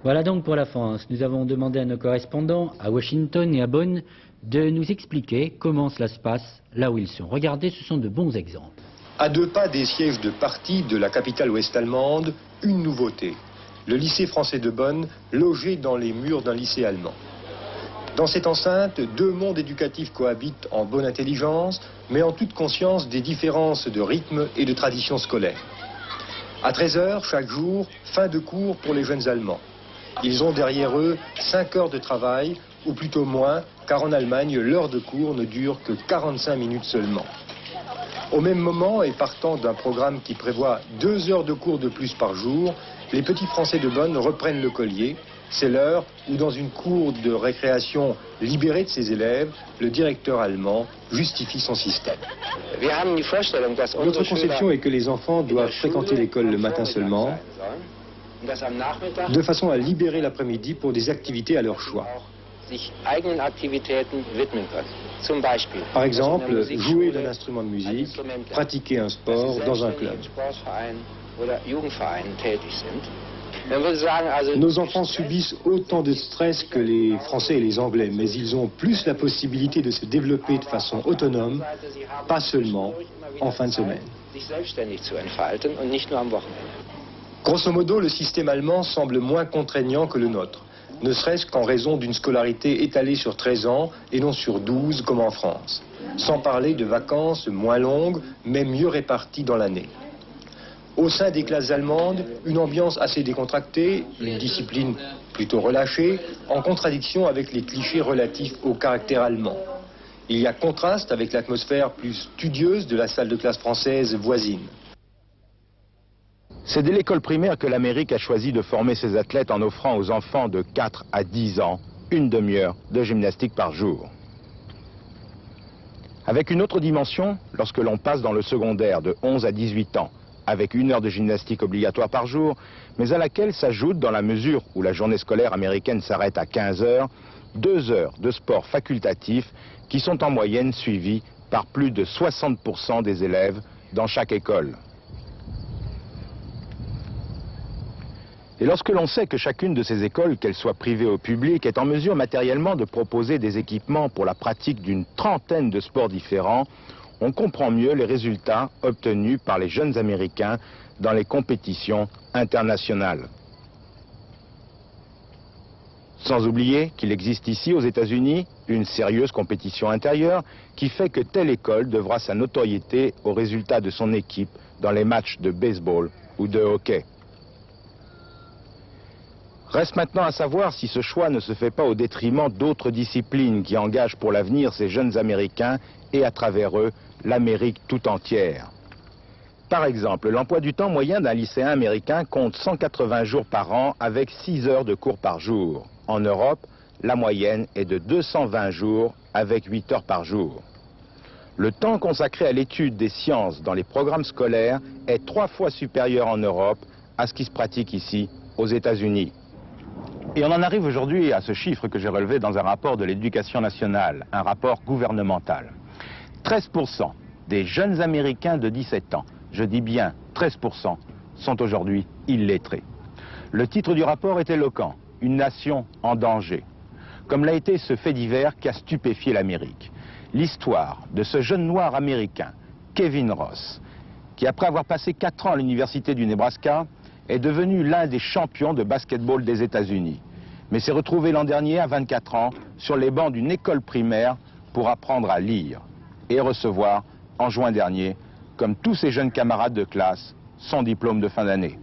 Voilà donc pour la France. Nous avons demandé à nos correspondants à Washington et à Bonn de nous expliquer comment cela se passe là où ils sont. Regardez, ce sont de bons exemples. À 2 pas des sièges de parti de la capitale ouest-allemande, une nouveauté. Le lycée français de Bonn, logé dans les murs d'un lycée allemand. Dans cette enceinte, 2 mondes éducatifs cohabitent en bonne intelligence, mais en toute conscience des différences de rythme et de tradition scolaire. À 13 h chaque jour, fin de cours pour les jeunes Allemands. Ils ont derrière eux 5 heures de travail, ou plutôt moins, car en Allemagne, l'heure de cours ne dure que 45 minutes seulement. Au même moment, et partant d'un programme qui prévoit 2 heures de cours de plus par jour, les petits Français de Bonn reprennent le collier. C'est l'heure où, dans une cour de récréation libérée de ses élèves, le directeur allemand justifie son système. Notre conception est que les enfants doivent fréquenter l'école le matin seulement, de façon à libérer l'après-midi pour des activités à leur choix. Par exemple, jouer d'un instrument de musique, pratiquer un sport dans un club. Nos enfants subissent autant de stress que les Français et les Anglais, mais ils ont plus la possibilité de se développer de façon autonome, pas seulement en fin de semaine. Grosso modo, le système allemand semble moins contraignant que le nôtre, ne serait-ce qu'en raison d'une scolarité étalée sur 13 ans et non sur 12 comme en France, sans parler de vacances moins longues, mais mieux réparties dans l'année. Au sein des classes allemandes, une ambiance assez décontractée, une discipline plutôt relâchée, en contradiction avec les clichés relatifs au caractère allemand. Il y a contraste avec l'atmosphère plus studieuse de la salle de classe française voisine. C'est dès l'école primaire que l'Amérique a choisi de former ses athlètes en offrant aux enfants de 4 à 10 ans une demi-heure de gymnastique par jour. Avec une autre dimension, lorsque l'on passe dans le secondaire de 11 à 18 ans, avec 1 heure de gymnastique obligatoire par jour, mais à laquelle s'ajoute, dans la mesure où la journée scolaire américaine s'arrête à 15 heures, 2 heures de sport facultatif qui sont en moyenne suivis par plus de 60% des élèves dans chaque école. Et lorsque l'on sait que chacune de ces écoles, qu'elles soient privées ou publiques, est en mesure matériellement de proposer des équipements pour la pratique d'une trentaine de sports différents, on comprend mieux les résultats obtenus par les jeunes Américains dans les compétitions internationales. Sans oublier qu'il existe ici aux États-Unis une sérieuse compétition intérieure qui fait que telle école devra sa notoriété aux résultats de son équipe dans les matchs de baseball ou de hockey. Reste maintenant à savoir si ce choix ne se fait pas au détriment d'autres disciplines qui engagent pour l'avenir ces jeunes Américains et à travers eux l'Amérique tout entière. Par exemple, l'emploi du temps moyen d'un lycéen américain compte 180 jours par an avec 6 heures de cours par jour. En Europe, la moyenne est de 220 jours avec 8 heures par jour. Le temps consacré à l'étude des sciences dans les programmes scolaires est 3 fois supérieur en Europe à ce qui se pratique ici aux États-Unis. Et on en arrive aujourd'hui à ce chiffre que j'ai relevé dans un rapport de l'Éducation nationale, un rapport gouvernemental. 13% des jeunes Américains de 17 ans, je dis bien 13%, sont aujourd'hui illettrés. Le titre du rapport est éloquent, une nation en danger. Comme l'a été ce fait divers qui a stupéfié l'Amérique. L'histoire de ce jeune noir américain, Kevin Ross, qui après avoir passé 4 ans à l'université du Nebraska, est devenu l'un des champions de basketball des États-Unis, mais s'est retrouvé l'an dernier à 24 ans sur les bancs d'une école primaire pour apprendre à lire et recevoir en juin dernier, comme tous ses jeunes camarades de classe, son diplôme de fin d'année.